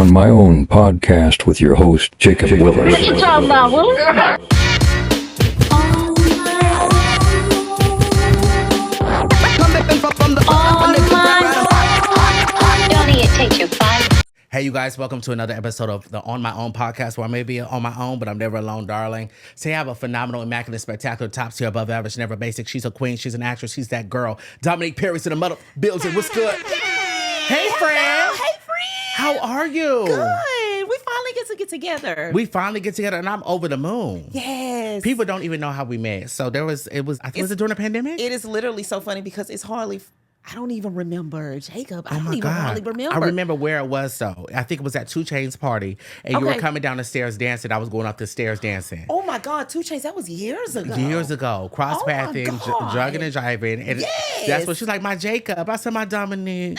on my own podcast with your host, Jacob Willis. What you talking about, Willis? Donnie, it takes you 5. Hey, you guys, welcome to another episode of the On My Own podcast, where I may be on my own, but I'm never alone, darling. Today I have a phenomenal, immaculate, spectacular, top tier, above average, never basic. She's a queen. She's an actress. She's that girl. Dominque Perry's in the mother building. What's good? Hey, friend. Hey, friend. How are you? Good. We finally get together. We finally get together, and I'm over the moon. Yes. People don't even know how we met. So was it during the pandemic? It is literally so funny because it's hardly, I don't even remember, Jacob. I Oh don't my even God. hardly remember. I remember where it was, though. I think it was at 2 Chainz party, and you were Okay. coming down the stairs dancing. I was going up the stairs dancing. Oh my God, 2 Chainz, that was years ago. Years ago, cross-pathing, Oh my God. drugging and driving. And Yes. that's when she's like, my Jacob. I said, my Dominique.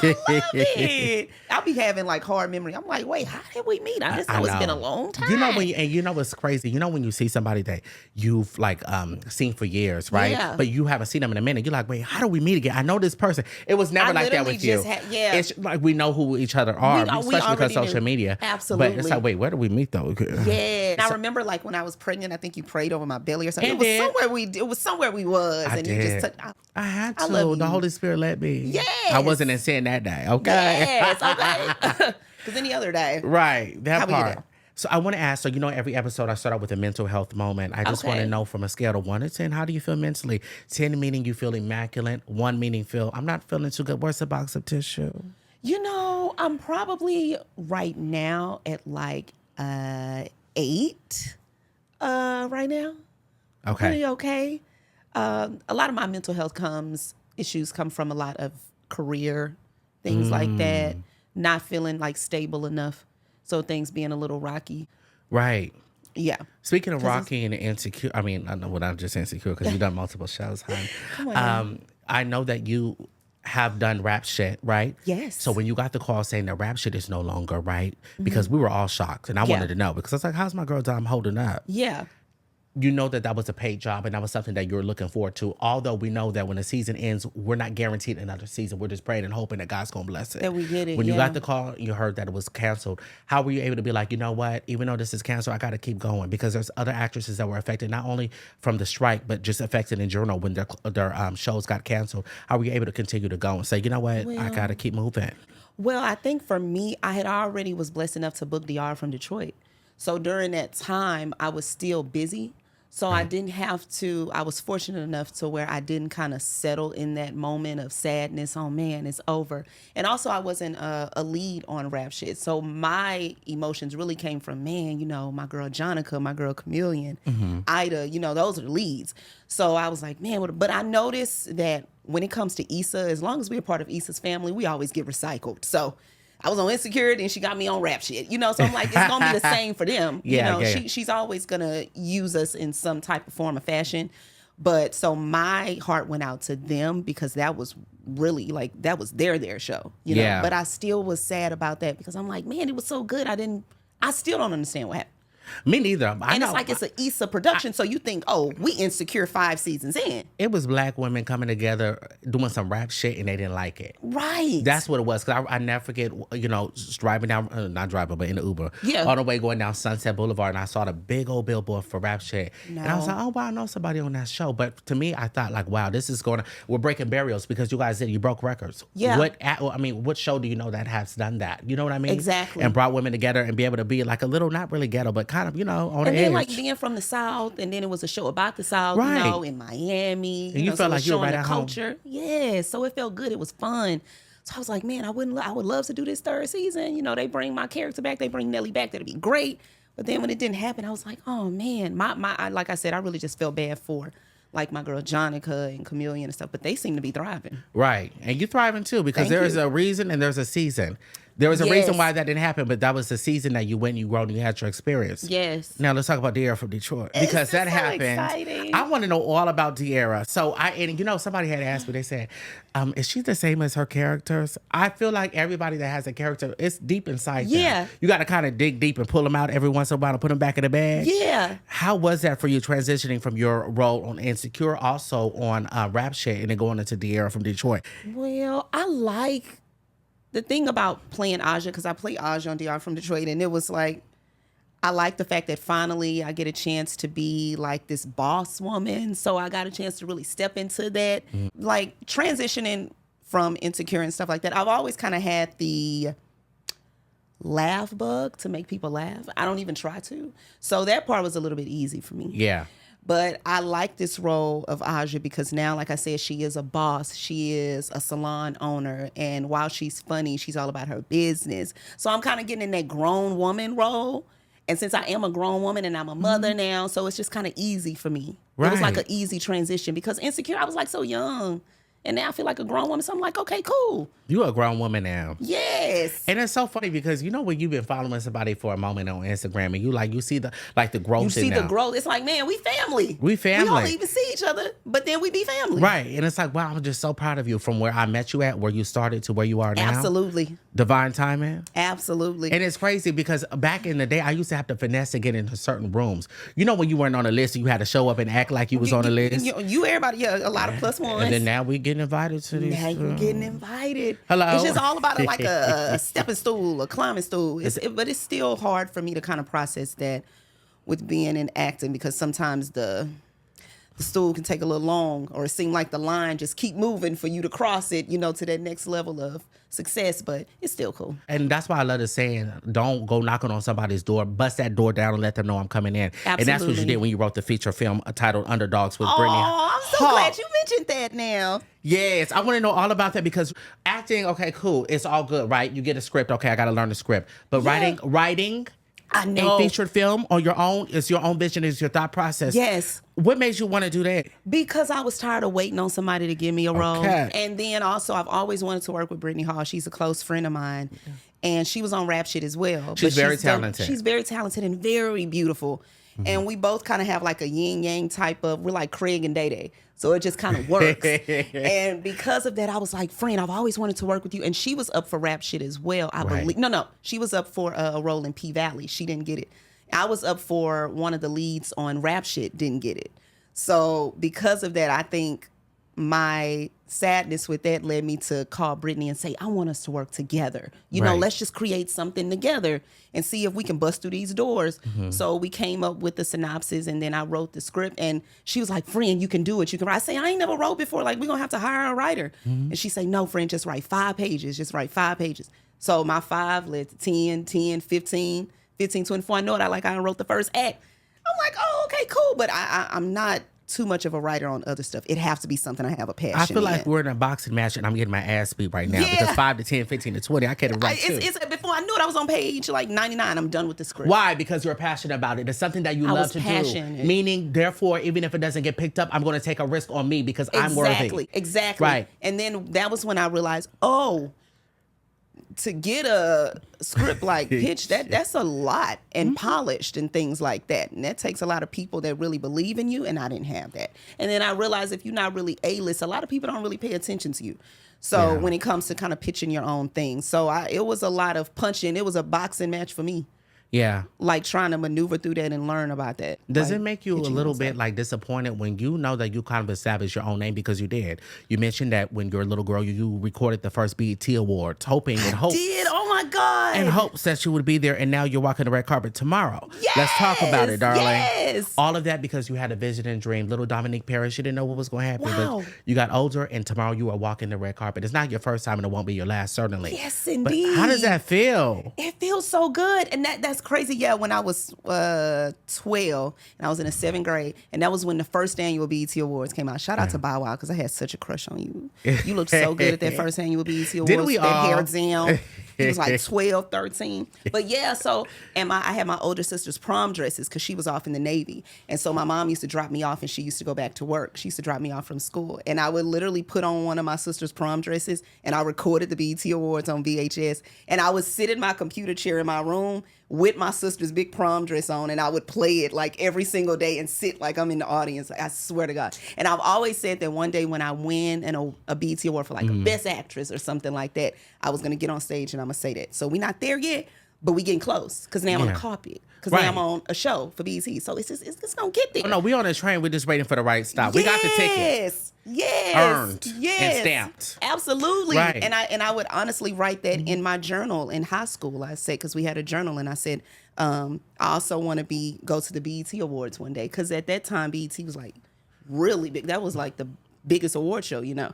Love it. I'll be having like hard memory. I'm like, wait, how did we meet? I just know it's been a long time. You know you know what's crazy? You know when you see somebody that you've like seen for years, right? Yeah. But you haven't seen them in a minute. You're like, wait, how do we meet again? I know this person. It was never I like that literally with you. just yeah. It's like we know who each other are, We especially because already social knew. media. Absolutely. But it's like, wait, where do we meet though? Yeah. And I remember like when I was pregnant, I think you prayed over my belly or something. It did. it was somewhere we was. I and did. you just took I had to. I love The you. Holy Spirit led me. Yes. I wasn't in sin that day. Okay. Yes, okay. Because any other day. Right, that How we part. do? So I want to ask, so you know every episode I start out with a mental health moment. I just want to Okay. know from a scale of 1 to 10, how do you feel mentally? 10 meaning you feel immaculate, 1 meaning I'm not feeling too good. Where's the box of tissue? You know, I'm probably right now at like 8 right now. Okay. Pretty okay. A lot of my mental health issues come from a lot of career, things like that, not feeling like stable enough. So things being a little rocky. Right. Yeah. Speaking of Rocky and insecure, I mean, I know what I'm just insecure because you've done multiple shows, hon. Come on now. I know that you have done rap shit, right? Yes. So when you got the call saying the rap shit is no longer, right? Because we were all shocked, and I Yeah. wanted to know because I was like, how's my girl Dom holding up? Yeah. You know that was a paid job and that was something that you were looking forward to. Although we know that when the season ends, we're not guaranteed another season. We're just praying and hoping that God's going to bless it. That we get it, When you yeah. got the call, you heard that it was canceled. How were you able to be like, you know what? Even though this is canceled, I got to keep going because there's other actresses that were affected, not only from the strike, but just affected in general when their shows got canceled. How were you able to continue to go and say, you know what? I got to keep moving. Well, I think for me, I had already was blessed enough to book Dierra from Detroit. So during that time, I was still busy. So I didn't have to, I was fortunate enough to where I didn't kind of settle in that moment of sadness. Oh man, it's over. And also I wasn't a lead on rap shit. So my emotions really came from, man, you know, my girl Jonica, my girl Chameleon, Ida, you know, those are the leads. So I was like, man, but I noticed that when it comes to Issa, as long as we're part of Issa's family, we always get recycled. So I was on Insecure and she got me on rap shit, you know? So I'm like, it's gonna be the same for them. Yeah, you know, yeah. she's always gonna use us in some type of form of fashion. But so my heart went out to them because that was really like, that was their show, you know? Yeah. But I still was sad about that because I'm like, man, it was so good. I still don't understand what happened. Me neither. I And know. it's like it's an Issa production, so you think, oh, we Insecure 5 seasons in. It was black women coming together doing some rap shit and they didn't like it. Right. That's what it was. Cause I never forget, you know, just driving down, not driving, but in the Uber. Yeah. On the way going down Sunset Boulevard, and I saw the big old billboard for rap shit. And I was No. like, oh, wow, I know somebody on that show. But to me, I thought like, wow, this is we're breaking barriers because you guys did, you broke records. Yeah. What show do you know that has done that? You know what I mean? Exactly. And brought women together and be able to be like a little, not really ghetto, but kind of, you know, on And the then edge. like being from the South, and then it was a show about the South, Right. you know, in Miami. And you know, felt so it like was you were showing right the at home. culture. Yeah, so it felt good. It was fun. So I was like, man, I would love to do this 3rd season. You know, they bring my character back, they bring Nelly back. That'd be great. But then when it didn't happen, I was like, oh man, like I said, I really just felt bad for like my girl Jonica and Chameleon and stuff. But they seem to be thriving. Right. And you're thriving too because Thank there is you. a reason and there's a season. There was a Yes. reason why that didn't happen, but that was the season that you went, you grown, and you had your experience. Yes. Now let's talk about Dierra from Detroit because that so happened. exciting. I want to know all about Dierra. So and you know, somebody had asked me. They said, "Is she the same as her characters?" I feel like everybody that has a character, it's deep inside. Yeah. them. You got to kind of dig deep and pull them out every once in a while and put them back in the bag. Yeah. How was that for you transitioning from your role on Insecure, also on Rap Shit, and then going into Dierra from Detroit? Well, I like the thing about playing Aja, because I play Aja on Dierra from Detroit, and it was like, I like the fact that finally I get a chance to be like this boss woman. So I got a chance to really step into that, like transitioning from Insecure and stuff like that. I've always kind of had the laugh bug to make people laugh. I don't even try to. So that part was a little bit easy for me. Yeah. But I like this role of Aja because now, like I said, she is a boss. She is a salon owner. And while she's funny, she's all about her business. So I'm kind of getting in that grown woman role. And since I am a grown woman and I'm a mother now, so it's just kind of easy for me. It was like an easy transition because Insecure, I was like so young. And now I feel like a grown woman. So I'm like, okay, cool. You a grown woman now. Yes. And it's so funny because when you've been following somebody for a moment on Instagram and you see the growth. You see the growth. It's like, man, we family. We family. We don't even see each other, but then we be family. Right. And it's like, wow, I'm just so proud of you from where I met you at, where you started to where you are now. Absolutely. Divine timing. Absolutely. And it's crazy because back in the day, I used to have to finesse to get into certain rooms. When you weren't on a list, you had to show up and act like you was on a list. You everybody, a lot of plus ones. And then now we getting invited to these. Now you're getting invited. Hello. It's just all about like a stepping stool, a climbing stool. But it's still hard for me to kind of process that with being in acting because sometimes the stool can take a little long or it seem like the line just keep moving for you to cross it, to that next level of success, but it's still cool. And that's why I love the saying, don't go knocking on somebody's door, bust that door down and let them know I'm coming in. Absolutely. And that's what you did when you wrote the feature film titled Underdogs with Brittany. Oh, I'm so glad you mentioned that now. Yes, I want to know all about that because acting, okay, cool, it's all good, right? You get a script, okay, I got to learn the script. But writing I know. a featured film on your own, it's your own vision, it's your thought process. Yes. What made you want to do that? Because I was tired of waiting on somebody to give me a role. Okay. And then also, I've always wanted to work with Brittany Hall. She's a close friend of mine. And she was on Rap Shit as well. She's very talented. She's very talented and very beautiful. Mm-hmm. And we both kind of have like a yin-yang type of, we're like Craig and Day-Day. So it just kind of works. And because of that, I was like, friend, I've always wanted to work with you. And she was up for Rap Shit as well, I believe. No. She was up for a role in P-Valley. She didn't get it. I was up for one of the leads on Rap Shit, didn't get it. So because of that, I think my sadness with that led me to call Brittany and say, I want us to work together. Let's just create something together and see if we can bust through these doors. Mm-hmm. So we came up with the synopsis and then I wrote the script and she was like, friend, you can do it. You can write. I say, I ain't never wrote before. Like, we're going to have to hire a writer. Mm-hmm. And she say, no, friend, just write 5 pages. Just write 5 pages. So my 5 led to 10, 15, 24. I know it. I wrote the first act. I'm like, oh, okay, cool. But I'm not too much of a writer on other stuff. It has to be something I have a passion I feel like in. we're in a boxing match and I'm getting my ass beat right now because 5 to 10, 15 to 20, I can't write too. Before I knew it, I was on page like 99. I'm done with the script. Why? Because you're passionate about it. It's something that you love to do. Meaning, therefore, even if it doesn't get picked up, I'm going to take a risk on me because I'm worthy. Exactly. Right. And then that was when I realized, to get a script like pitch, that's a lot and polished and things like that. And that takes a lot of people that really believe in you, and I didn't have that. And then I realized if you're not really A-list, a lot of people don't really pay attention to you. So when it comes to kind of pitching your own thing. So it was a lot of punching. It was a boxing match for me. Yeah. Like trying to maneuver through that and learn about that. Does it make you a little bit like disappointed when you know that you kind of established your own name because you did? You mentioned that when you were a little girl, you recorded the first BET Awards, hoping and hopes. I did. Oh my God. And hopes that you would be there, and now you're walking the red carpet tomorrow. Yes. Let's talk about it, darling. Yes. All of that because you had a vision and dream. Little Dominque Perry, she didn't know what was going to happen. Wow. But you got older, and tomorrow you are walking the red carpet. It's not your first time, and it won't be your last, certainly. Yes, indeed. But how does that feel? It feels so good. And that's crazy. Yeah, when I was 12 and I was in the 7th grade, and that was when the first annual BET Awards came out. Shout out to Bow Wow, because I had such a crush on you. You looked so good at that first annual BET Awards. Didn't we that all? hair down. He was like 12, 13. But yeah, so, and I had my older sister's prom dresses because she was off in the Navy. And so my mom used to drop me off and she used to go back to work. She used to drop me off from school. And I would literally put on one of my sister's prom dresses and I recorded the BET Awards on VHS. And I would sit in my computer chair in my room with my sister's big prom dress on, and I would play it like every single day and sit like I'm in the audience. I swear to God. And I've always said that one day when I win a BET Award for like a Best Actress or something like that, I was going to get on stage and I'm going to say that. So we're not there yet, but we getting close because now I'm on Yeah. a carpet. Because Right. now I'm on a show for BET. So it's just going to get there. Oh, no, we on a train. We're just waiting for the right stop. We got the ticket. Yes. Earned and Yes. stamped. Absolutely. Right. And I would honestly write that in my journal in high school. I said, because we had a journal, and I said, I also want to go to the BET Awards one day. Because at that time, BET was like really big. That was like the biggest award show, you know.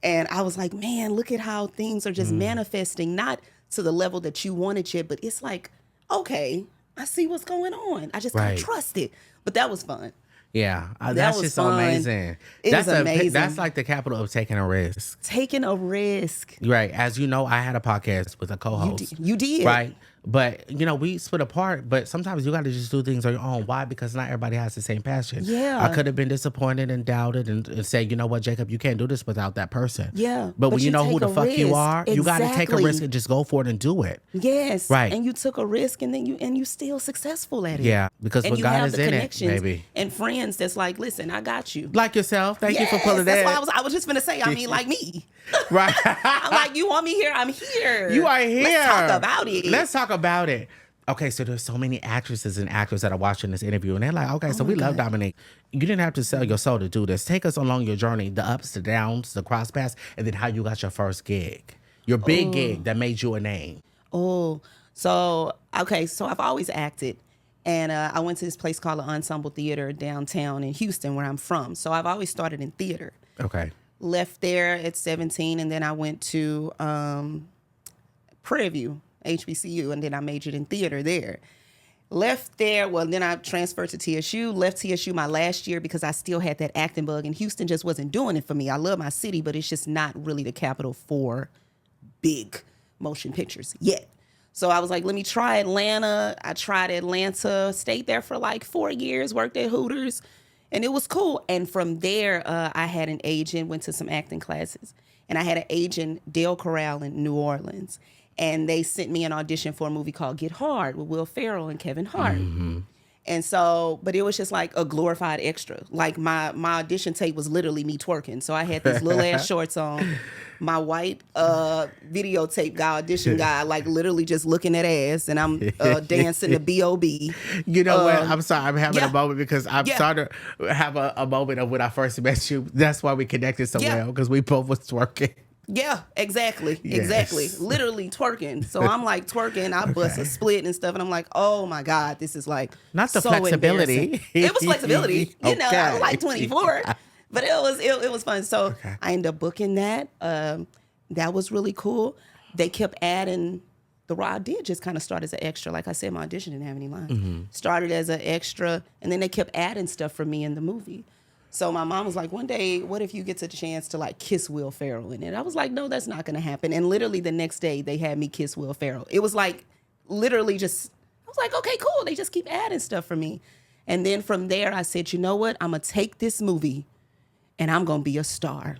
And I was like, man, look at how things are just manifesting, not to the level that you wanted yet, but it's like, okay, I see what's going on. I just Right. can't trust it. But that was fun. Yeah, that's was just so fun. amazing. It That's was amazing. That's like the capital of taking a risk. Taking a risk. Right. As you know, I had a podcast with a co-host. You did. Right. But, you know, we split apart, but sometimes you got to just do things on your own. Why? Because not everybody has the same passion. Yeah. I could have been disappointed and doubted and said, you know what, Jacob, you can't do this without that person. Yeah, But when but you you know who take the a fuck you risk. are, you got to take a Exactly. risk and just go for it and do it. Yes. Right. And you took a risk, and then you still successful at it. Yeah, because and when you God have is the in it, connections baby. and friends that's like, listen, I got you. Like yourself. Thank you for Yes, pulling that's that. why I was just gonna say. I mean, like me. Right. I'm like, you want me here? I'm here. You are here. Let's talk about it. Let's talk about it. Okay, so there's so many actresses and actors that are watching this interview, and they're like, okay, so we love Dominque. You didn't have to sell your soul to do this. Take us along your journey, the ups, the downs, the cross paths, and then how you got your first gig. Your big gig that made you a name. Oh, so I've always acted, and I went to this place called the Ensemble Theater downtown in Houston, where I'm from. So I've always started in theater. Okay. Left there at 17, and then I went to Prairie View, HBCU, and then I majored in theater there. Left there, well, then I transferred to TSU, left TSU my last year because I still had that acting bug, and Houston just wasn't doing it for me. I love my city, but it's just not really the capital for big motion pictures yet. So I was like, let me try Atlanta. I tried Atlanta, stayed there for like 4 years, worked at Hooters, and it was cool. And from there, I had an agent, went to some acting classes, and I had an agent, Dale Corral in New Orleans. And they sent me an audition for a movie called Get Hard with Will Ferrell and Kevin Hart. And so, but it was just like a glorified extra. Like my audition tape was literally me twerking. So I had these little ass shorts on, my white videotape audition guy, like literally just looking at ass, and I'm dancing to B.O.B. You know what? I'm sorry. I'm having yeah. a moment because I'm starting to have a moment of when I first met you. That's why we connected so well, because we both was twerking. Yeah, exactly. Yes. Exactly. Literally twerking. So I'm like twerking, I bust a split and stuff, and I'm like, oh my God, this is like Not the so flexibility. embarrassing. It was flexibility. You know, I was Okay. like 24. But it was fun. So I ended up booking that. That was really cool. They kept adding the role. I did just kind of start as an extra. Like I said, my audition didn't have any lines. Started as an extra, and then they kept adding stuff for me in the movie. So my mom was like, one day, what if you get the chance to like kiss Will Ferrell in it? I was like, no, that's not going to happen. And literally the next day they had me kiss Will Ferrell. It was like literally just, I was like, okay, cool. They just keep adding stuff for me. And then from there I said, you know what? I'm going to take this movie and I'm going to be a star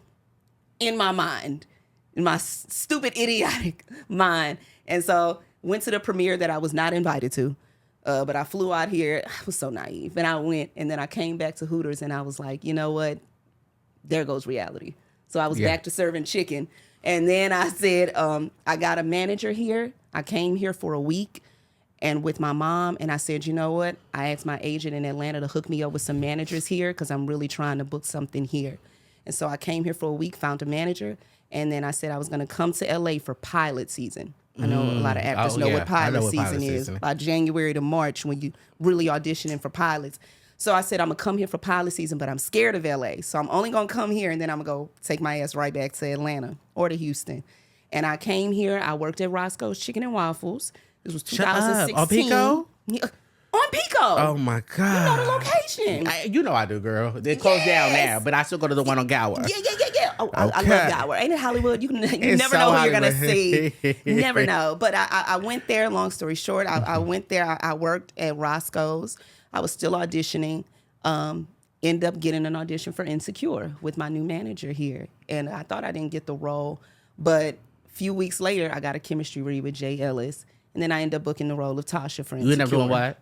in my mind, in my stupid, idiotic mind. And so went to the premiere that I was not invited to. But I flew out here. I was so naive. And I went, and then I came back to Hooters, and I was like, you know what? There goes reality. So I was back to serving chicken. And then I said, I got a manager here. I came here for a week and with my mom, and I said, you know what? I asked my agent in Atlanta to hook me up with some managers here because I'm really trying to book something here. And so I came here for a week, found a manager, and then I said I was going to come to LA for pilot season. I know a lot of actors know what pilot season is. By January to March when you really auditioning for pilots. So I said, I'm going to come here for pilot season, but I'm scared of LA. So I'm only going to come here, and then I'm going to go take my ass right back to Atlanta or to Houston. And I came here. I worked at Roscoe's Chicken and Waffles. This was 2016. On Pico? Yeah, on Pico. Oh, my God. You know the location. You know I do, girl. They closed down now, but I still go to the one on Gower. Yeah. Oh, I love Gower. Ain't it Hollywood? You It's never so know who you're going to Hollywood. see. Never know. But I went there, long story short. I went there. I worked at Roscoe's. I was still auditioning. Ended up getting an audition for Insecure with my new manager here. And I thought I didn't get the role. But a few weeks later, I got a chemistry read with Jay Ellis. And then I ended up booking the role of Tasha for Insecure. You ended up doing what?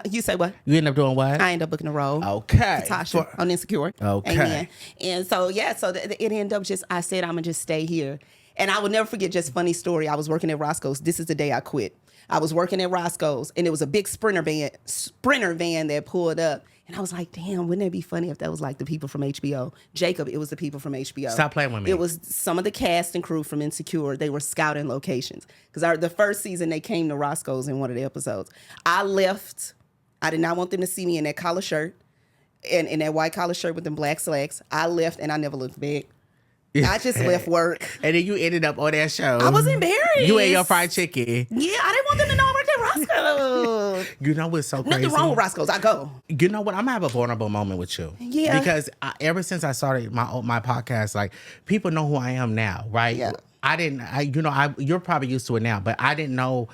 You say what? You ended up doing what? I ended up booking a role. Okay. For Tasha on Insecure. Okay. Amen. And so, it ended up just, I said, I'm going to just stay here. And I will never forget, just funny story. I was working at Roscoe's. This is the day I quit. I was working at Roscoe's, and it was a big sprinter van that pulled up. And I was like, damn, wouldn't it be funny if that was like the people from HBO? Jacob, it was the people from HBO. Stop playing with me. It was some of the cast and crew from Insecure. They were scouting locations. Because the first season, they came to Roscoe's in one of the episodes. I left. I did not want them to see me in that collar shirt and in that white collar shirt with them black slacks. I left, and I never looked back. I just left work. And then you ended up on that show. I was embarrassed. You ate your fried chicken. Yeah, I didn't want them to know I worked at Roscoe's. You know what's so crazy? Nothing wrong with Roscoe's. I go. You know what? I'm gonna have a vulnerable moment with you. Yeah. Because ever since I started my podcast, like, people know who I am now, right? Yeah. You're probably used to it now, but I didn't know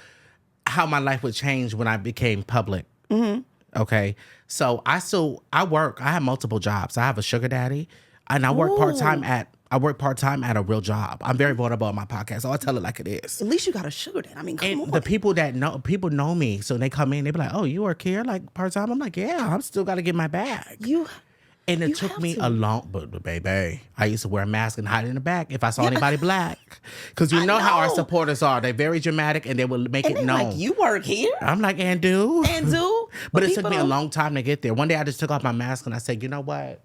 how my life would change when I became public. Mm-hmm. Okay. So I work. I have multiple jobs. I have a sugar daddy, and I work part-time at a real job. I'm very vulnerable on my podcast, so I'll tell it like it is. At least you got a sugar daddy. I mean, come on. The people know me, so they come in, they be like, "Oh, you work here like part-time?" I'm like, "Yeah, I'm still got to get my bag." And it took me a long, but baby, I used to wear a mask and hide in the back if I saw anybody black. Because you know how our supporters are. They're very dramatic, and they will make it known. Like, you work here? I'm like, and do? But it took me a don't- long time to get there. One day I just took off my mask and I said, you know what?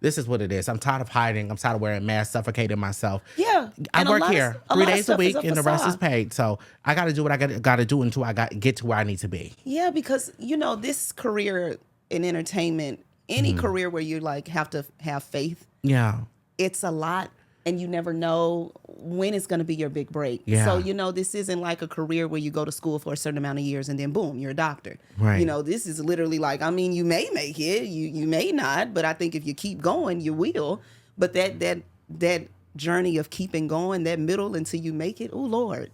This is what it is. I'm tired of hiding. I'm tired of wearing masks, suffocating myself. Yeah. I And work here 3 days a week, stuff is and the rest is facade. paid. So I got to do what I got to do until I get to where I need to be. Yeah, because, this career in entertainment, any career where you like have to have faith, Yeah. it's a lot, and you never know when it's going to be your big break. Yeah. So, this isn't like a career where you go to school for a certain amount of years and then boom, you're a doctor. Right. This is literally like, I mean, you may make it, you may not, but I think if you keep going, you will. But that journey of keeping going, that middle until you make it, oh Lord.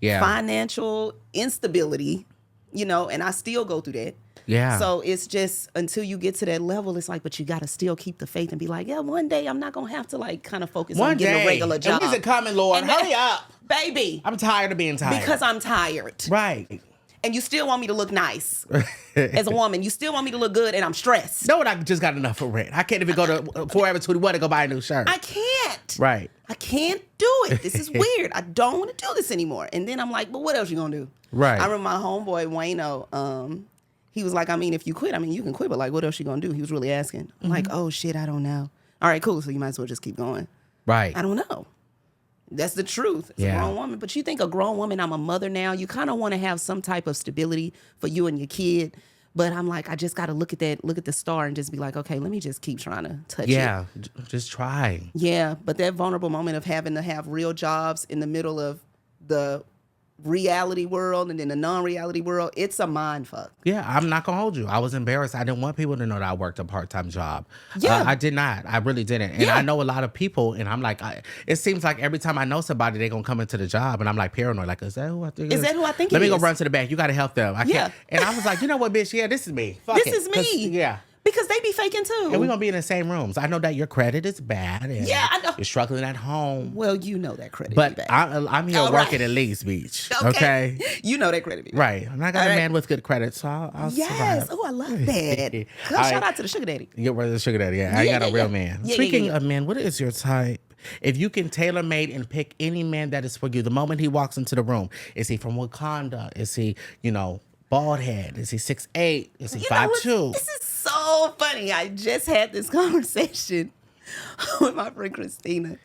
Yeah. Financial instability, and I still go through that. Yeah. So it's just until you get to that level, it's like, but you got to still keep the faith and be like, yeah, one day I'm not going to have to like kind of focus on getting a regular job. And when's it coming, Lord? And Hurry up. Baby. I'm tired of being tired. Because I'm tired. Right. And you still want me to look nice as a woman. You still want me to look good, and I'm stressed. No, I just got enough for rent. I can't even go to Forever 21 to go buy a new shirt. I can't. Right. I can't do it. This is weird. I don't want to do this anymore. And then I'm like, but what else you going to do? Right. I remember my homeboy, Wayno, he was like, I mean, if you quit, I mean, you can quit, but like, what else you gonna do? He was really asking. I'm like, oh shit, I don't know. All right, cool. So you might as well just keep going. Right. I don't know. That's the truth. It's a grown woman. But you think a grown woman, I'm a mother now, you kind of want to have some type of stability for you and your kid. But I'm like, I just got to look at the star and just be like, okay, let me just keep trying to touch it. Yeah, just try. Yeah, but that vulnerable moment of having to have real jobs in the middle of the reality world and then the non-reality world, it's a mind fuck. Yeah, I'm not gonna hold you. I was embarrassed. I didn't want people to know that I worked a part-time job. Yeah. I did not. I really didn't. And I know a lot of people, and I'm like, it seems like every time I know somebody, they're gonna come into the job, and I'm like paranoid. Like, is that who I think it is? Is that who I think Let it me go is? run to the back. You gotta help them. I can't. Yeah. And I was like, you know what, bitch? Yeah, this is me. Fuck This it. is 'Cause- me. Yeah. Because they be faking too. And we're gonna be in the same rooms. I know that your credit is bad. And Yeah, I know. You're struggling at home. Well, you know that credit But be bad. I'm here All working right. at least, beach. Okay. You know that credit be bad. Right. And I got All a right. man with good credit, so I'll Yes. survive. Oh, I love that. All right. Shout out to the sugar daddy. Your brother's sugar daddy. Yeah, I Yeah, got a yeah, real yeah. man. Yeah, Speaking yeah. of men, what is your type? If you can tailor-made and pick any man that is for you, the moment he walks into the room, is he from Wakanda? Is he, bald head? Is he 6'8"? Is he You know what? 5'2"? This is so funny. I just had this conversation with my friend Christina.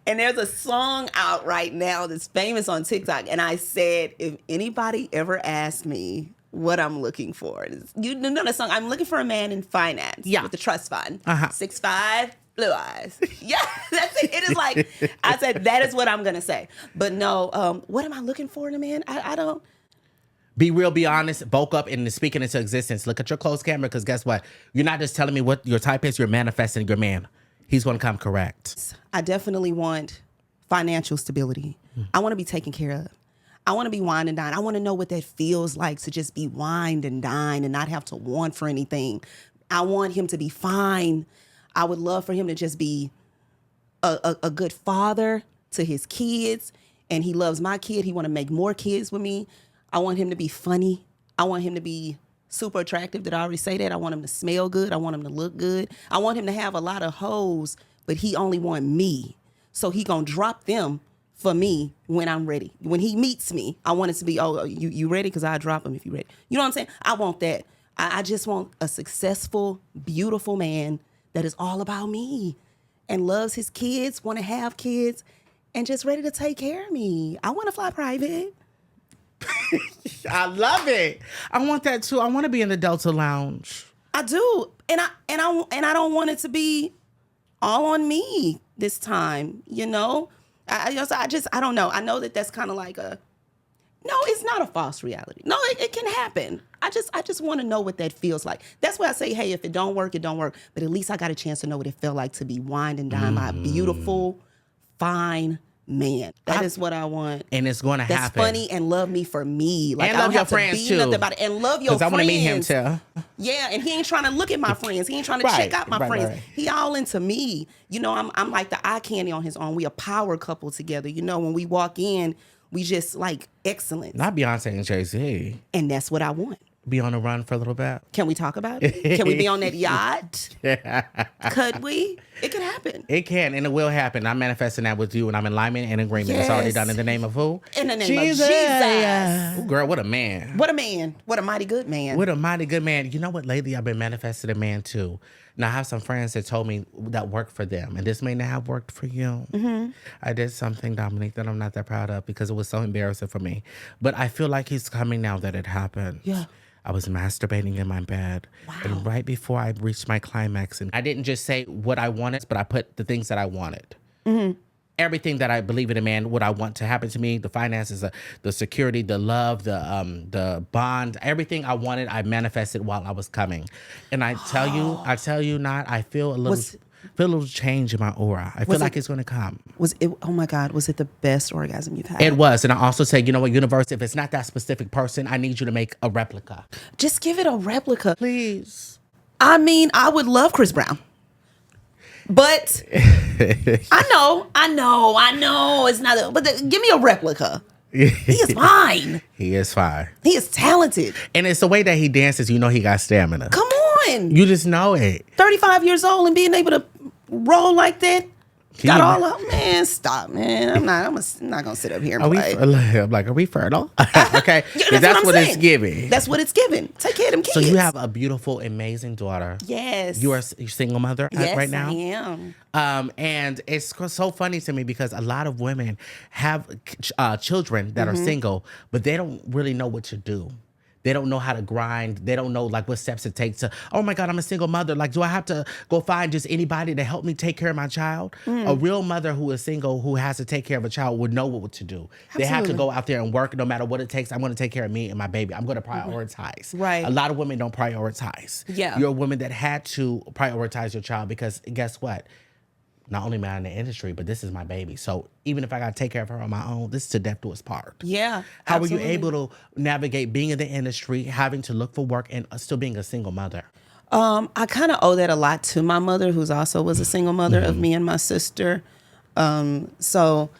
And there's a song out right now that's famous on TikTok. And I said, if anybody ever asked me what I'm looking for, you know the song, I'm looking for a man in finance with the trust fund. 6'5", blue eyes. Yeah, that's it. It is like, I said, that is what I'm going to say. But no, what am I looking for in a man? I don't. Be real, be honest, bulk up and speak it into existence. Look at your closed camera, because guess what? You're not just telling me what your type is, you're manifesting your man. He's going to come correct. I definitely want financial stability. I want to be taken care of. I want to be wined and dined. I want to know what that feels like to just be wined and dined and not have to want for anything. I want him to be fine. I would love for him to just be a good father to his kids, and he loves my kid. He want to make more kids with me. I want him to be funny. I want him to be super attractive. Did I already say that? I want him to smell good. I want him to look good. I want him to have a lot of hoes, but he only want me. So he gonna drop them for me when I'm ready. When he meets me, I want it to be, oh, you ready? Because I drop him if you ready. You know what I'm saying? I want that. I just want a successful, beautiful man that is all about me and loves his kids, want to have kids, and just ready to take care of me. I want to fly private. I love it. I want that too. I want to be in the Delta Lounge. I do, and I don't want it to be all on me this time. You know, I don't know. I know that that's kind of like no, it's not a false reality. No, it can happen. I just want to know what that feels like. That's why I say, hey, if it don't work, it don't work. But at least I got a chance to know what it felt like to be wined and dined by a beautiful, fine man. That is what I want. And it's going to happen. That's funny and love me for me. Like, and I love don't your have to friends be too. nothing about it. And love your friends. Because I want to meet him too. Yeah, and he ain't trying to look at my friends. He ain't trying to check out my friends. Right. He all into me. You know, I'm like the eye candy on his arm. We a power couple together. You know, when we walk in, we just like excellence. Not Beyonce and Jay-Z. And that's what I want. Be on a run for a little bit. Can we talk about it? Can we be on that yacht? Could we? It could happen. It can, and it will happen. I'm manifesting that with you, and I'm in alignment and agreement. Yes. It's already done in the name of who? In the name of Jesus. Ooh, girl, what a man. What a man. What a mighty good man. What a mighty good man. You know what? Lately, I've been manifesting a man, too. Now, I have some friends that told me that worked for them, and this may not have worked for you. Mm-hmm. I did something, Dominique, that I'm not that proud of because it was so embarrassing for me. But I feel like he's coming now that it happened. Yeah. I was masturbating in my bed. Wow. And right before I reached my climax, and I didn't just say what I wanted, but I put the things that I wanted. Mm-hmm. Everything that I believe in a man, what I want to happen to me, the finances, the security, the love, the bond, everything I wanted, I manifested while I was coming. And I tell you not, I feel a little change in my aura. I feel like it's going to come. Was it? Oh my God! Was it the best orgasm you've had? It was, and I also say, you know what, universe, if it's not that specific person, I need you to make a replica. Just give it a replica, please. I mean, I would love Chris Brown, but I know, it's not. But give me a replica. He is fine. He is fine. He is talented, and it's the way that he dances. You know, he got stamina. Come on. You just know it. 35 years old and being able to roll like that. Got all up, man. Stop, man. I'm not gonna sit up here and play. I'm like, are we fertile? Okay, yeah, that's what it's giving. That's what it's giving. Take care of them kids. So you have a beautiful, amazing daughter. Yes. You're a single mother right now. Yes, I am. And it's so funny to me because a lot of women have children that are single, but they don't really know what to do. They don't know how to grind. They don't know like what steps it takes to, oh my God, I'm a single mother. Like, do I have to go find just anybody to help me take care of my child? A real mother who is single, who has to take care of a child would know what to do. Absolutely. They have to go out there and work no matter what it takes. I'm going to take care of me and my baby. I'm going to prioritize. Right. A lot of women don't prioritize. Yeah. You're a woman that had to prioritize your child because guess what? Not only am I in the industry, but this is my baby. So even if I got to take care of her on my own, this is to death do us part. Yeah. How were you able to navigate being in the industry, having to look for work, and still being a single mother? I kind of owe that a lot to my mother, who's also was a single mother of me and my sister. So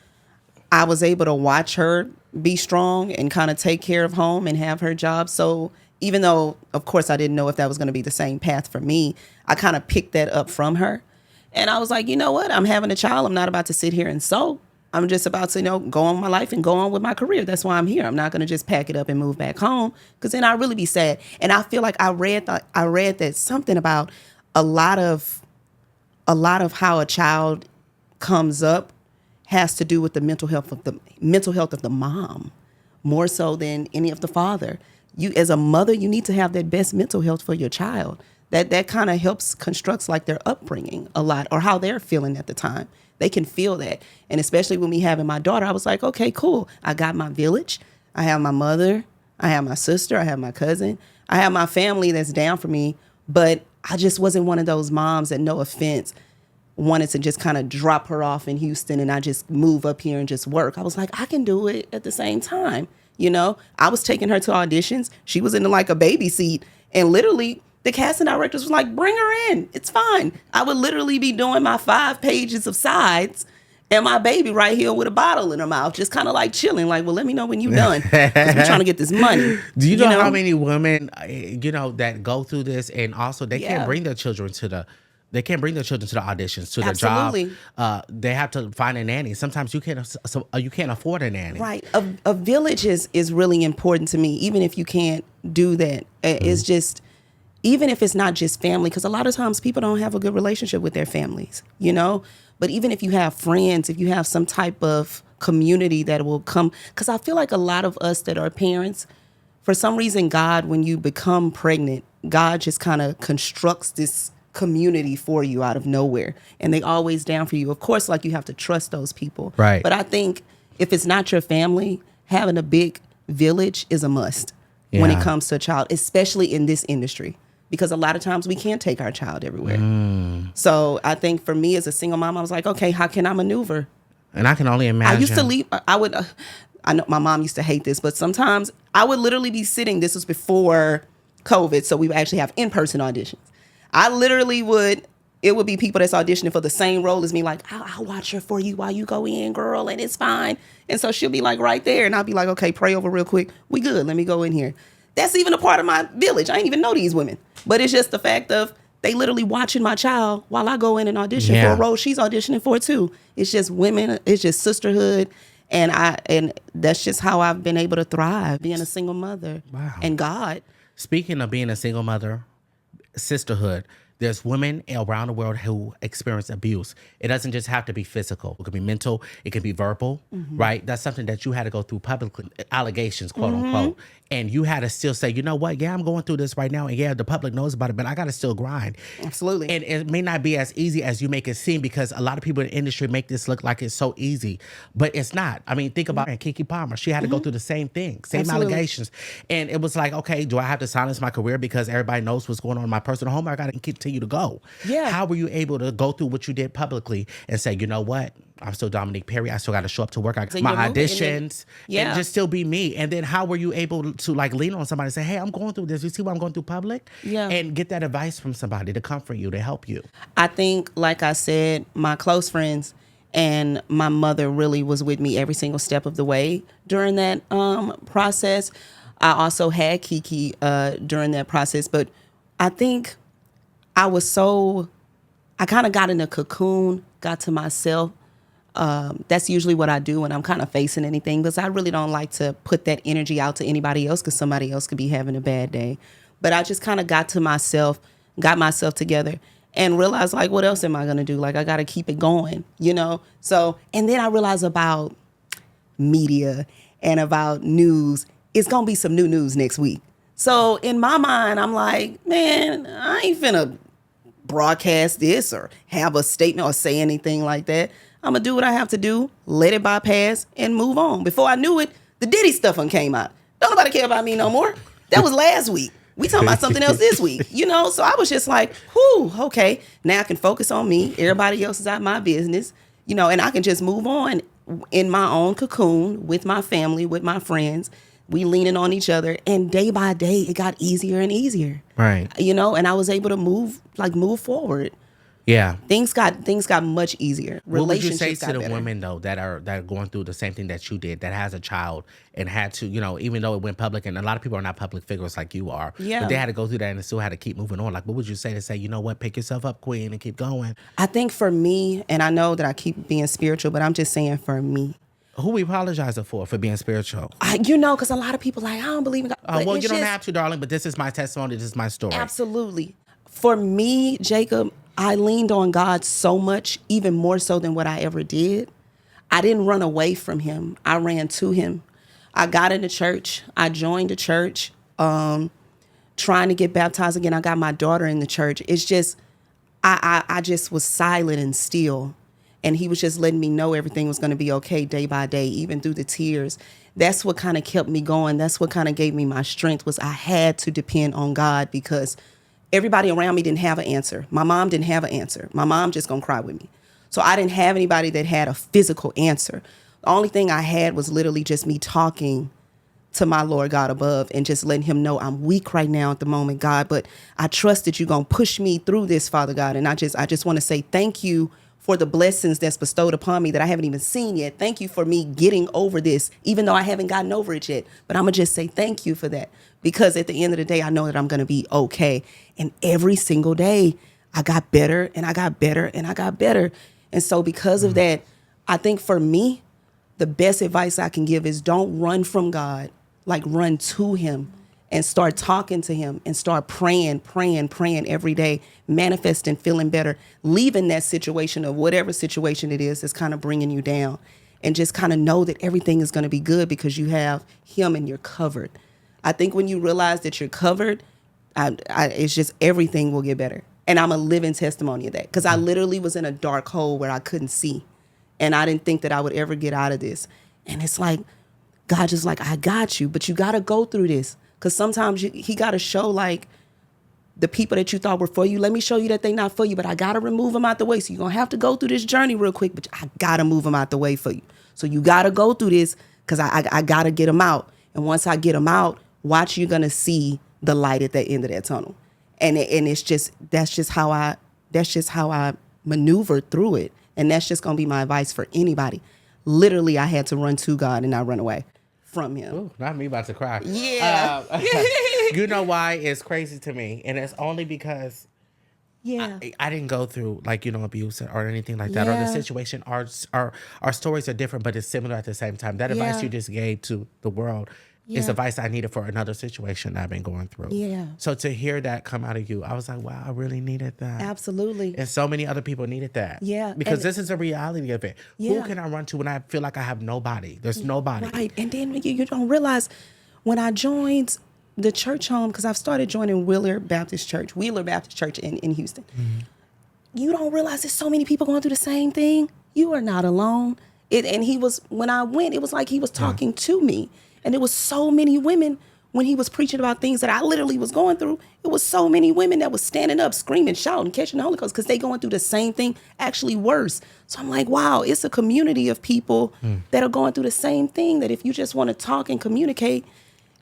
I was able to watch her be strong and kind of take care of home and have her job. So even though, of course, I didn't know if that was going to be the same path for me, I kind of picked that up from her. And I was like, you know what? I'm having a child. I'm not about to sit here and sew. I'm just about to, go on with my life and go on with my career. That's why I'm here. I'm not going to just pack it up and move back home because then I'd really be sad. And I feel like I read that something about a lot of how a child comes up has to do with the mental health of the mom more so than any of the father. You as a mother, you need to have that best mental health for your child. That kind of helps constructs like their upbringing a lot or how they're feeling at the time. They can feel that. And especially when we having my daughter, I was like, okay, cool. I got my village. I have my mother. I have my sister. I have my cousin. I have my family that's down for me. But I just wasn't one of those moms that, no offense, wanted to just kind of drop her off in Houston and I just move up here and just work. I was like, I can do it at the same time. I was taking her to auditions. She was in like a baby seat and literally the casting directors was like, bring her in. It's fine. I would literally be doing my 5 pages of sides and my baby right here with a bottle in her mouth, just kind of like chilling, like, well, let me know when you're done because we're trying to get this money. Do you know how many women, that go through this and also they can't bring their children to They can't bring their children to the auditions, to their Absolutely. job. They have to find a nanny. Sometimes you can't afford a nanny. Right. A village is really important to me, even if you can't do that. It's just, even if it's not just family, because a lot of times people don't have a good relationship with their families, you know? But even if you have friends, if you have some type of community that will come, because I feel like a lot of us that are parents, for some reason, God, when you become pregnant, God just kind of constructs this community for you out of nowhere, and they always down for you. Of course, like, you have to trust those people, Right. But I think if it's not your family, having a big village is a must when it Yeah. comes to a child, especially in this industry, because a lot of times we can't take our child everywhere. So I think for me as a single mom, I was like, okay, how can I maneuver? And I can only imagine. I used to leave. I know my mom used to hate this, but sometimes I would literally be sitting. This was before COVID, so we would actually have in-person auditions. I literally would. It would be people that's auditioning for the same role as me. Like, I'll watch her for you while you go in, girl, and it's fine. And so she'll be like right there, and I'll be like, okay, pray over real quick. We good. Let me go in here. That's even a part of my village. I ain't even know these women, but it's just the fact of they literally watching my child while I go in and audition for a role she's auditioning for too. It's just women. It's just sisterhood. And that's just how I've been able to thrive, being a single mother. Wow. And God. Speaking of being a single mother, sisterhood, there's women around the world who experience abuse. It doesn't just have to be physical. It could be mental. It could be verbal, right? That's something that you had to go through publicly, allegations, quote unquote. And you had to still say, you know what? Yeah, I'm going through this right now. And yeah, the public knows about it, but I got to still grind. Absolutely. And it may not be as easy as you make it seem, because a lot of people in the industry make this look like it's so easy, but it's not. I mean, think about Kiki Palmer. She had to go through the same thing, same Absolutely. allegations. And it was like, okay, do I have to silence my career because everybody knows what's going on in my personal home? I got to continue to go. Yeah. How were you able to go through what you did publicly and say, you know what? I'm still Domique Perry. I still got to show up to work. I got So my you're moving, auditions and just still be me. And then how were you able to like lean on somebody and say, hey, I'm going through this. You see what I'm going through public? Yeah. And get that advice from somebody to comfort you, to help you. I think, like I said, my close friends and my mother really was with me every single step of the way during that process. I also had Kiki during that process, but I think I kind of got in a cocoon, got to myself. That's usually what I do when I'm kind of facing anything, because I really don't like to put that energy out to anybody else, because somebody else could be having a bad day. But I just kind of got myself together and realized, like, what else am I going to do? Like, I got to keep it going, you know? So, and then I realized about media and about news. It's going to be some new news next week. So in my mind, I'm like, man, I ain't finna broadcast this or have a statement or say anything like that. I'm gonna do what I have to do, let it bypass, and move on. Before I knew it, the Diddy stuff came out. Don't nobody care about me no more. That was last week. We talking about something else this week, you know? So I was just like, whew, okay, now I can focus on me. Everybody else is out my business, you know, and I can just move on in my own cocoon with my family, with my friends. We leaning on each other, and day by day, it got easier and easier. Right. You know, and I was able to move forward. Yeah. Things got much easier. What would you say Relationships to got the better. women though that are going through the same thing that you did, that has a child and had to, you know, even though it went public, and a lot of people are not public figures like you are, Yeah. but they had to go through that and still had to keep moving on. Like, what would you say to say, you know what, pick yourself up, queen, and keep going? I think for me, and I know that I keep being spiritual, but I'm just saying for me. Who we apologizing for being spiritual? You know, because a lot of people like, I don't believe in God. But Well, it's you don't just- have to, darling, but this is my testimony. This is my story. Absolutely. For me, Jacob, I leaned on God so much, even more so than what I ever did. I didn't run away from him. I ran to him. I got into church. I joined the church, trying to get baptized again. I got my daughter in the church. It's just, I just was silent and still. And he was just letting me know everything was going to be okay day by day, even through the tears. That's what kind of kept me going. That's what kind of gave me my strength, was I had to depend on God, because everybody around me didn't have an answer. My mom didn't have an answer. My mom just gonna cry with me. So I didn't have anybody that had a physical answer. The only thing I had was literally just me talking to my Lord God above and just letting him know I'm weak right now at the moment, God, but I trust that you're gonna push me through this, Father God. And I just want to say thank you for the blessings that's bestowed upon me that I haven't even seen yet. Thank you for me getting over this, even though I haven't gotten over it yet. But I'm going to just say thank you for that, because at the end of the day, I know that I'm going to be okay. And every single day, I got better and I got better and I got better. And so because of that, I think for me, the best advice I can give is don't run from God, like run to him and start talking to him and start praying every day, manifesting, feeling better, leaving that situation of whatever situation it is that's kind of bringing you down, and just kind of know that everything is going to be good because you have him and you're covered. I think when you realize that you're covered, it's just everything will get better. And I'm a living testimony of that because I literally was in a dark hole where I couldn't see. And I didn't think that I would ever get out of this. And it's like, God just like, I got you, but you got to go through this. Because sometimes he got to show like the people that you thought were for you. Let me show you that they're not for you, but I got to remove them out the way. So you're going to have to go through this journey real quick, but I got to move them out the way for you. So you got to go through this because I got to get them out. And once I get them out, watch, you're going to see the light at the end of that tunnel. And it's just, that's just how I maneuver through it. And that's just going to be my advice for anybody. Literally, I had to run to God and not run away from him. Ooh, not me about to cry. Yeah. You know why it's crazy to me? And it's only because I didn't go through abuse or anything like that. Or the situation, our stories are different, but it's similar at the same time. That advice you just gave to the world is advice I needed for another situation I've been going through. Yeah. So to hear that come out of you, I was like, wow, I really needed that. Absolutely. And so many other people needed that. Yeah. Because this is a reality of it. Who can I run to when I feel like I have nobody? There's nobody. Right. And then you don't realize when I joined the church home, because I've started joining Wheeler Baptist Church in Houston. Mm-hmm. You don't realize there's so many people going through the same thing. You are not alone. When I went, it was like he was talking to me. And there was so many women when he was preaching about things that I literally was going through. It was so many women that was standing up, screaming, shouting, catching the Holy Ghost because they going through the same thing, actually worse. So I'm like, wow, it's a community of people that are going through the same thing, that if you just want to talk and communicate,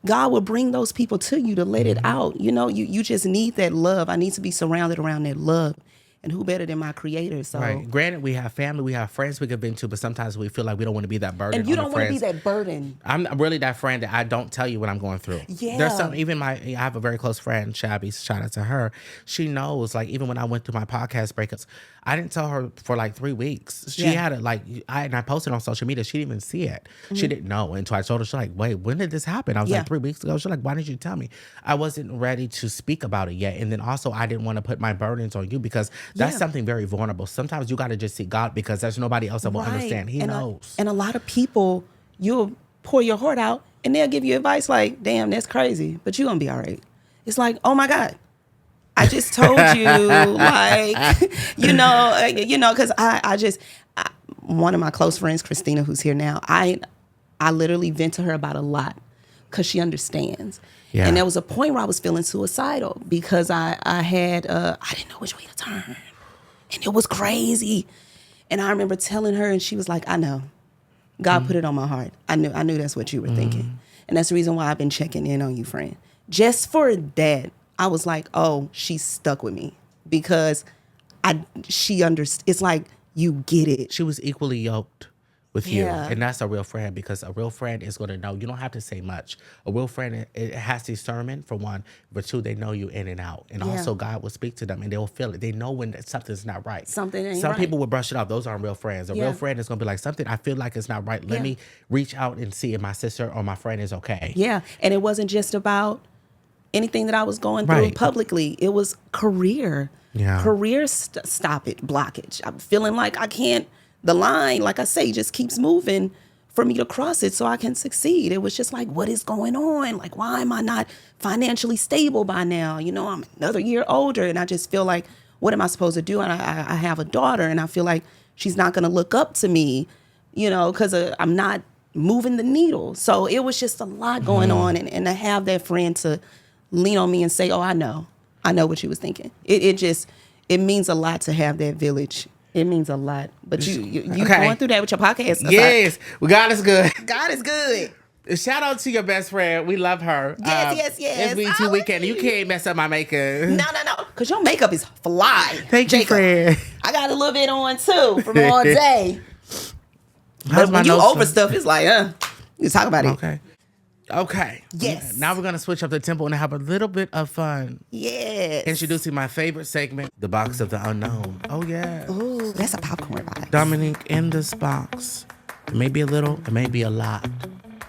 God will bring those people to you to let it out. You know, you just need that love. I need to be surrounded around that love. And who better than my creator? So right. Granted, we have family, we have friends we could vent to, but sometimes we feel like we don't want to be that burden. And you don't want to be that burden. I'm really that friend that I don't tell you what I'm going through. Yeah. There's some, I have a very close friend, Shabby, shout out to her. She knows, like, even when I went through my podcast breakups, I didn't tell her for like 3 weeks. She had it I posted on social media. She didn't even see it. Mm-hmm. She didn't know until I told her. She's like, wait, when did this happen? I was like 3 weeks ago. She's like, why didn't you tell me? I wasn't ready to speak about it yet. And then also I didn't want to put my burdens on you because that's something very vulnerable. Sometimes you got to just see God because there's nobody else that will understand. He knows. And a lot of people, you'll pour your heart out and they'll give you advice like, damn, that's crazy, but you're going to be all right. It's like, oh my God, I just told you, like, because one of my close friends, Christina, who's here now, I literally vent to her about a lot because she understands. Yeah. And there was a point where I was feeling suicidal because I didn't know which way to turn. And it was crazy. And I remember telling her, and she was like, I know. God put it on my heart. I knew that's what you were thinking. And that's the reason why I've been checking in on you, friend. Just for that, I was like, oh, she's stuck with me because she understands. It's like, you get it. She was equally yoked with you. And that's a real friend because a real friend is going to know. You don't have to say much. A real friend, it has discernment, for one. For two, they know you in and out. And also God will speak to them and they'll feel it. They know when something's not right. Something ain't Some right. people will brush it off. Those aren't real friends. A real friend is going to be like, something I feel like it's not right. Let me reach out and see if my sister or my friend is okay. Yeah. And it wasn't just about anything that I was going through publicly. It was career. Yeah. Career stoppage, blockage. I'm feeling like I can't. The line, like I say, just keeps moving for me to cross it so I can succeed. It was just like, what is going on? Like, why am I not financially stable by now? You know, I'm another year older and I just feel like, what am I supposed to do? And I have a daughter and I feel like she's not going to look up to me, you know, because I'm not moving the needle. So it was just a lot going on. And to have that friend to lean on me and say, oh, I know what you was thinking. It means a lot to have that village. It means a lot. But you going through that with your podcast. Yes. God is good. God is good. Shout out to your best friend. We love her. Yes. It's BT weekend. You can't mess up my makeup. No. Because your makeup is fly. Thank you, friend. I got a little bit on, too, from all day. How's but when you over stuff, it's like, you talk about it. Okay. Okay. Yes. Now we're going to switch up the tempo and have a little bit of fun. Yes. Introducing my favorite segment, the box of the unknown. Oh, yeah. Ooh, that's a popcorn box. Dominque, in this box, it may be a little, it may be a lot.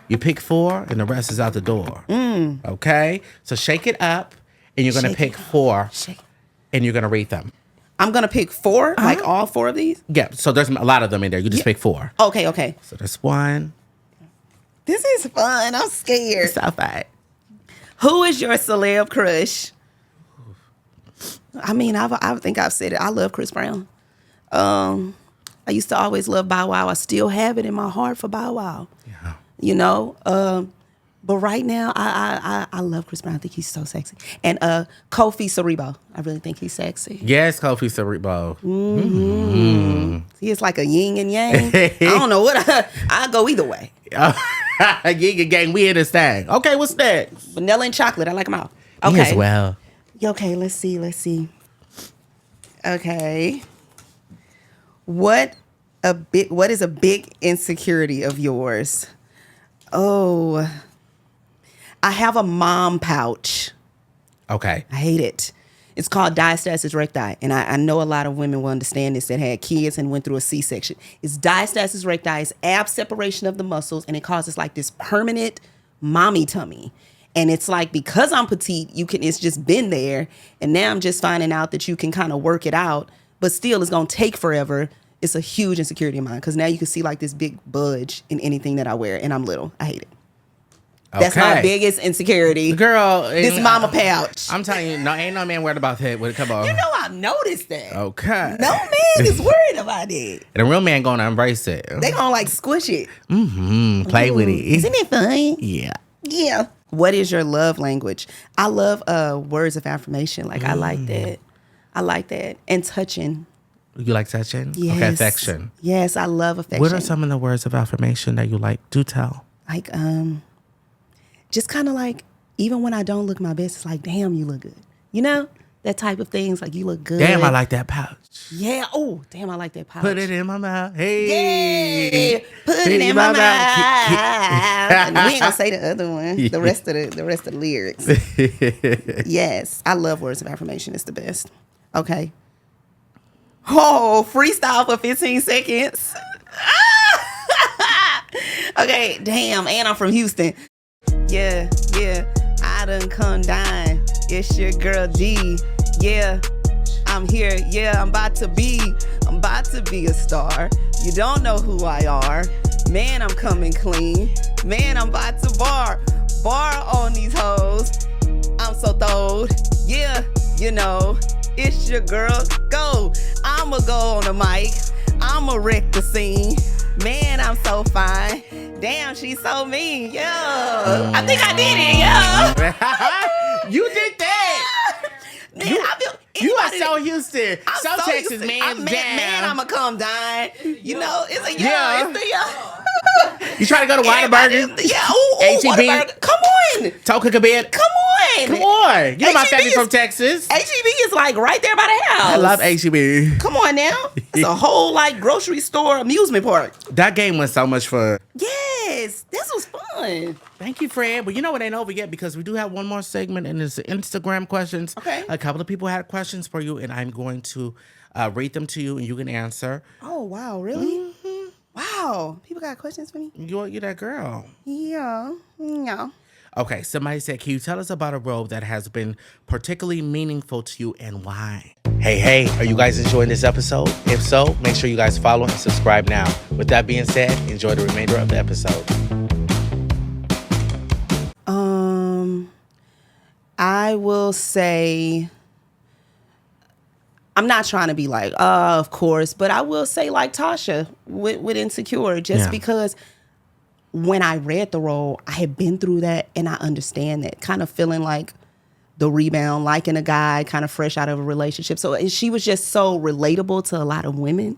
You pick 4 and the rest is out the door. Okay? So shake it up and you're going to pick 4 and you're going to read them. I'm going to pick 4, like all 4 of these? Yeah, so there's a lot of them in there. You just pick 4. Okay. So there's 1. This is fun. I'm scared. It's all right. Who is your celeb crush? I mean, I think I've said it. I love Chris Brown. I used to always love Bow Wow. I still have it in my heart for Bow Wow. Yeah. You know? But right now, I love Chris Brown. I think he's so sexy. And Kofi Cerebo. I really think he's sexy. Yes, Kofi Cerebo. He is like a yin and yang. I don't know what I go either way. Yin and gang, we in this thing. Okay, what's next? Vanilla and chocolate. I like them all. Me Okay. as well. Okay, let's see. Okay. What is a big insecurity of yours? Oh, I have a mom pouch. Okay. I hate it. It's called diastasis recti. And I know a lot of women will understand this that had kids and went through a C-section. It's diastasis recti. It's ab separation of the muscles, and it causes like this permanent mommy tummy. And it's like, because I'm petite, it's just been there. And now I'm just finding out that you can kind of work it out, but still it's going to take forever. It's a huge insecurity of mine because now you can see like this big budge in anything that I wear, and I'm little. I hate it. That's my biggest insecurity. Girl. This mama pouch. I'm telling you, ain't no man worried about that. Come on. You know, I've noticed that. Okay. No man is worried about it. And a real man gonna embrace it. They gonna like squish it. Play with it. Isn't it fun? Yeah. Yeah. What is your love language? I love words of affirmation. Like I like that. And touching. You like touching? Yes. Okay, affection. Yes, I love affection. What are some of the words of affirmation that you like? Do tell. Like just kind of like, even when I don't look my best, it's like, damn, you look good. You know? That type of things, like you look good. Damn, I like that pouch. Yeah. Oh, damn, I like that pouch. Put it in my mouth. Hey. Yeah. Put it in my mouth. And we ain't gonna say the other one. The rest of the lyrics. Yes. I love words of affirmation. It's the best. Okay. Oh, freestyle for 15 seconds. Okay, damn. And I'm from Houston. Yeah. I done come down. It's your girl D. Yeah, I'm here. Yeah, I'm about to be a star. You don't know who I are. Man, I'm coming clean. Man, I'm about to bar on these hoes. I'm so throwed. Yeah, you know, it's your girl. Go. I'ma go on the mic. I'ma wreck the scene. Man, I'm so fine. Damn, she's so mean. Yeah. I think I did it. Yeah. You did that. Man, You are so Houston. I'm So Texas, Houston. man. Man, I'ma come down. You know, it's a Yeah. it's the You try to go to Whataburger? Yeah, ooh, H-E-B? Whataburger. Come on. Toka Kabid? Come on. Come on. You know my H-E-B family is- from Texas. HEB is like right there by the house. I love H-E-B. Come on now. It's a whole like grocery store amusement park. That game was so much fun. Yes. This was fun. Thank you, Fred. But you know it ain't over yet because we do have one more segment and it's Instagram questions. Okay. A couple of people had questions for you and I'm going to read them to you and you can answer. Oh, wow. Really? Wow. People got questions for me? You're that girl. Yeah. Okay, somebody said, can you tell us about a role that has been particularly meaningful to you and why? Hey, are you guys enjoying this episode? If so, make sure you guys follow and subscribe now. With that being said, enjoy the remainder of the episode. I will say, I'm not trying to be like, of course, but I will say like Tasha with Insecure, just because when I read the role, I had been through that and I understand that, kind of feeling like the rebound, liking a guy kind of fresh out of a relationship. So she was just so relatable to a lot of women.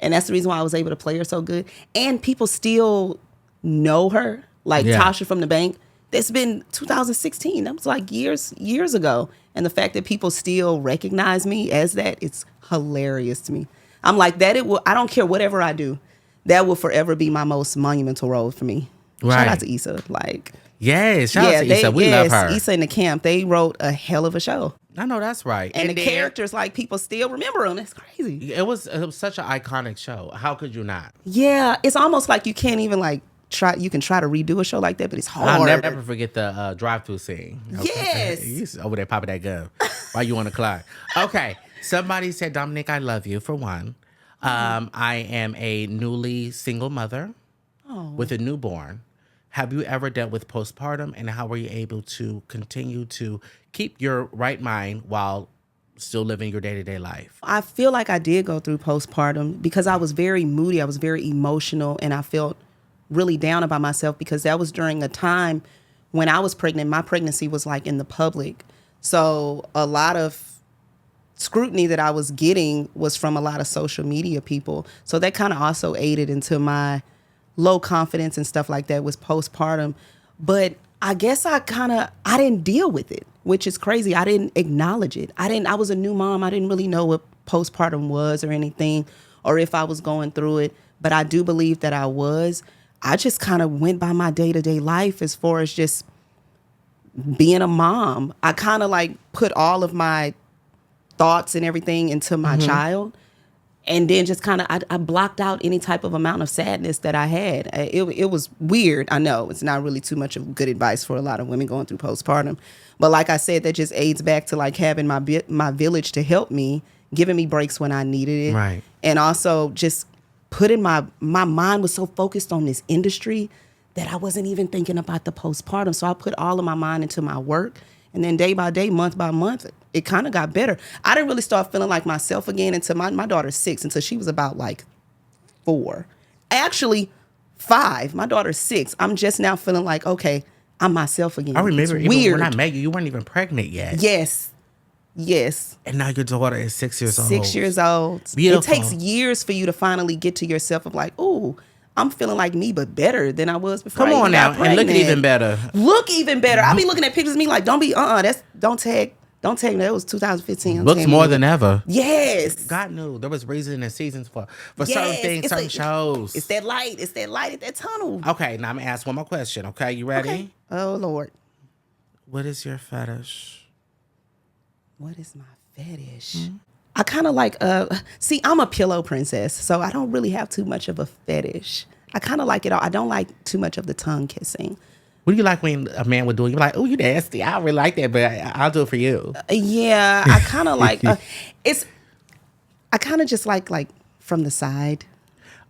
And that's the reason why I was able to play her so good. And people still know her, like Tasha from the Bank. That's been 2016. That was like years ago. And the fact that people still recognize me as that, it's hilarious to me. I'm like, I don't care whatever I do. That will forever be my most monumental role for me. Shout out Right. to Issa. Like, Yes, shout out to Issa. We love her. Issa and the camp, they wrote a hell of a show. I know that's right. And the then characters, like, people still remember them. It's crazy. It was such an iconic show. How could you not? Yeah, it's almost like you can't even, like, try. You can try to redo a show like that, but it's hard. I'll never forget the drive-through scene. Yes. You used to over there popping that gun while you on the clock. Okay. Somebody said, Dominique, I love you, for one. I am a newly single mother with a newborn. Have you ever dealt with postpartum, and how were you able to continue to keep your right mind while still living your day-to-day life? I feel like I did go through postpartum because I was very moody. I was very emotional, and I felt really down about myself because that was during a time when I was pregnant. My pregnancy was like in the public. So a lot of scrutiny that I was getting was from a lot of social media people. So that kind of also aided into my low confidence and stuff like that with postpartum. But I guess I didn't deal with it, which is crazy. I didn't acknowledge it. I was a new mom. I didn't really know what postpartum was or anything, or if I was going through it. But I do believe that I was. I just kind of went by my day-to-day life as far as just being a mom. I kind of like put all of my thoughts and everything into my child. And then just kind of, I blocked out any type of amount of sadness that I had. It was weird. I know it's not really too much of good advice for a lot of women going through postpartum. But like I said, that just aids back to like having my village to help me, giving me breaks when I needed it. Right. And also just putting my mind was so focused on this industry that I wasn't even thinking about the postpartum. So I put all of my mind into my work. And then day by day, month by month, it kind of got better. I didn't really start feeling like myself again until my daughter's 6, until she was about like 4. Actually, 5. My daughter's 6. I'm just now feeling like, okay, I'm myself again. I remember it's even weird. when I met you, you weren't even pregnant yet. Yes. And now your daughter is 6 years old. 6 years old. Beautiful. It takes years for you to finally get to yourself of like, ooh, I'm feeling like me, but better than I was before. Come on now, and look at even better. Look even better. I'll be looking at pictures of me like, don't be, don't tag me. That was 2015. Looks more than ever. Yes. God knew there was reason and seasons for certain things, certain shows. It's that light. It's that light at that tunnel. Okay, now I'm gonna ask one more question. Okay, you ready? Okay. Oh Lord. What is your fetish? What is my fetish? I kind of like, see, I'm a pillow princess, so I don't really have too much of a fetish. I kind of like it all. I don't like too much of the tongue kissing. What do you like when a man would do it? You're like, oh, you nasty. I don't really like that, but I'll do it for you. Yeah, I kind of like, I kind of just like from the side.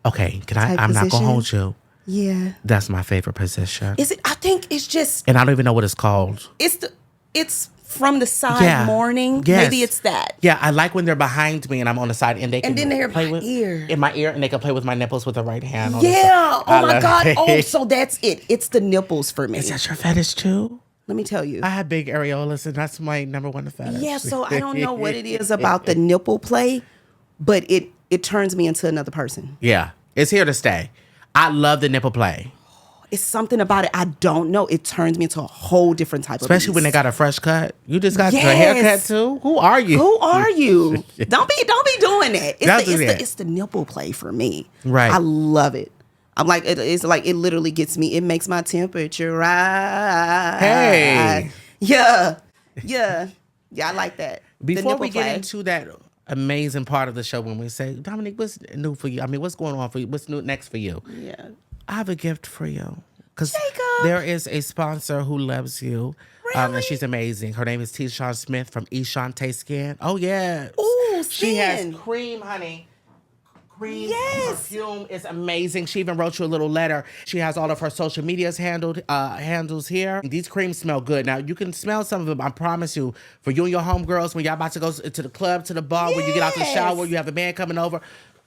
Okay, I'm not position. gonna hold you. Yeah. That's my favorite position. Is it? I think it's just, And I don't even know what it's called. it's from the side morning. Yes. Maybe it's that. Yeah, I like when they're behind me and I'm on the side and they can And then they're play in my ear. in my ear, and they can play with my nipples with the right hand. On the Yeah. side. Oh I my love God. it. Oh, so that's it. It's the nipples for me. Is that your fetish too? Let me tell you. I have big areolas, and that's my number one fetish. Yeah, so I don't know what it is about the nipple play, but it turns me into another person. Yeah, it's here to stay. I love the nipple play. It's something about it. I don't know. It turns me into a whole different type of Especially when they beast. got a fresh cut. You just got Yes. your haircut too? Who are you? Who are you? Don't be doing that. Don't do that. It's the nipple play for me. Right. I love it. I'm like, it's like it literally gets me. It makes my temperature rise. Hey. Yeah. I like that. The Before nipple we get play. into that amazing part of the show when we say, Dominique, what's new for you? I mean, what's going on for you? What's new next for you? Yeah. I have a gift for you. Because Jacob. there is a sponsor who loves you. And Really? she's amazing. Her name is T-Shawn Smith from Eshante Skin. Oh, yeah. Ooh, She has skin. cream, honey. Cream Yes. perfume is amazing. She even wrote you a little letter. She has all of her social medias handles here. These creams smell good. Now, you can smell some of them, I promise you, for you and your homegirls when y'all about to go to the club, to the bar, when you get out the Yes. shower, you have a man coming over.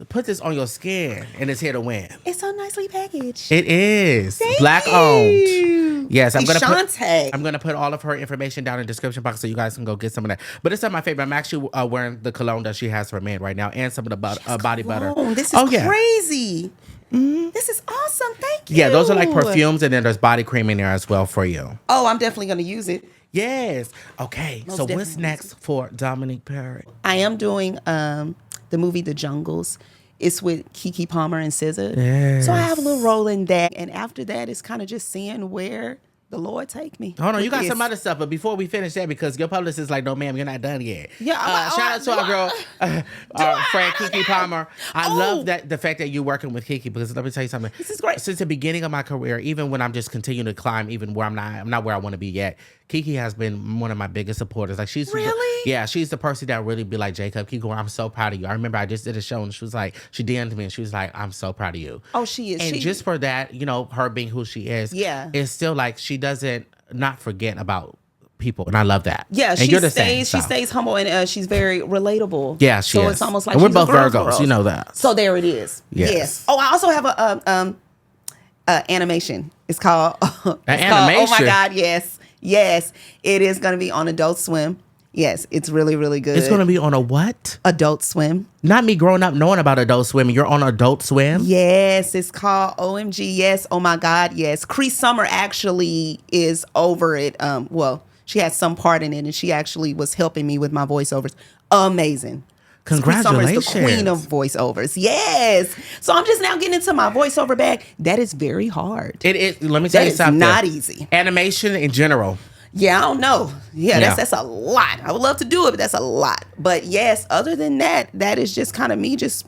Put this on your skin, and it's here to win. It's so nicely packaged. It is Thank Black you. owned. Yes, I'm Eshante. gonna put all of her information down in the description box so you guys can go get some of that. But it's not my favorite. I'm actually wearing the cologne that she has for men right now, and some of the body butter. Oh, this is crazy. This is awesome. Thank you. Yeah, those are like perfumes, and then there's body cream in there as well for you. Oh, I'm definitely going to use it. Yes. Okay. Most So what's definitely. next for Domique Perry? I am doing the movie The Jungles. It's with Kiki Palmer and SZA. Yes. So I have a little role in that. And after that, it's kind of just seeing where the Lord take me. Hold on, you with got this. some other stuff, but before we finish that, because your publicist is like, no, ma'am, you're not done yet. Yeah, shout out to our girl, our friend Kiki Palmer. I Oh. love that the fact that you're working with Kiki, because let me tell you something. This is great. Since the beginning of my career, even when I'm just continuing to climb, even where I'm not where I want to be yet. Kiki has been one of my biggest supporters. Like she's Really? Yeah, she's the person that really be like, Jacob, keep going. I'm so proud of you. I remember I just did a show and she was like, she DM'd me and she was like, I'm so proud of you. Oh, she is. And just for that, you know, her being who she is, Yeah. it's still like she doesn't not forget about people, and I love that. Yeah, and she you're the stays. same, She stays humble, and she's very relatable. Yeah, she so is. it's almost like And we're she's a both girl Virgos, girl. you know that. So there it is. Yes. Oh, I also have a animation. It's called. Oh my animation? God! Yes. It is going to be on Adult Swim. Yes, it's really, really good. It's going to be on a what? Adult Swim. Not me growing up knowing about Adult Swim. You're on Adult Swim? Yes, it's called OMG. Yes, oh my God, yes. Cree Summer actually is over it. Well, she had some part in it, and she actually was helping me with my voiceovers. Amazing. Cree Summer is the queen of voiceovers. Yes. So I'm just now getting into my voiceover bag. That is very hard. It is. Let me tell That you is something. not easy. Animation in general. Yeah, I don't know. Yeah, Yeah. that's a lot. I would love to do it, but that's a lot. But yes, other than that, that is just kind of me just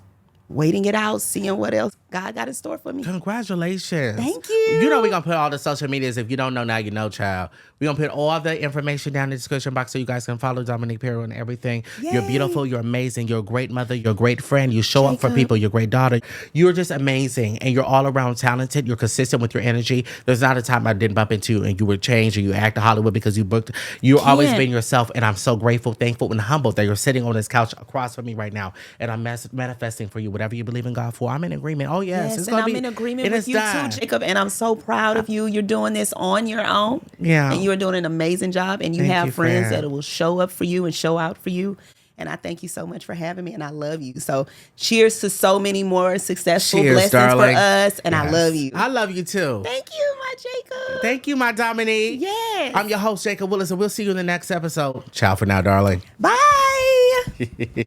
waiting it out, seeing what else God got in store for me. Congratulations. Thank you. You know we're going to put all the social medias. If you don't know now, you know, child. We're going to put all the information down in the description box so you guys can follow Domique Perry and everything. Yay. You're beautiful. You're amazing. You're a great mother. You're a great friend. You show up for Jacob. people. You're a great daughter. You're just amazing. And you're all around talented. You're consistent with your energy. There's not a time I didn't bump into you and you were changed or you act to Hollywood because you booked. You've always Can't. been yourself. And I'm so grateful, thankful, and humbled that you're sitting on this couch across from me right now. And I'm manifesting for you whatever you believe in God for. I'm in agreement. Oh, yes. Yes, It's and gonna I'm be, in agreement and with it's you done. too, Jacob. And I'm so proud of you. You're doing this on your own. Yeah. And you're doing an amazing job. And you Thank have you, friends friend. that will show up for you and show out for you. And I thank you so much for having me. And I love you. So cheers to so many more successful Cheers, blessings darling. for us. And I Yes. love you. I love you too. Thank you, my Jacob. Thank you, my Dominique. Yes. I'm your host, Jacob Willis, and we'll see you in the next episode. Ciao for now, darling. Bye.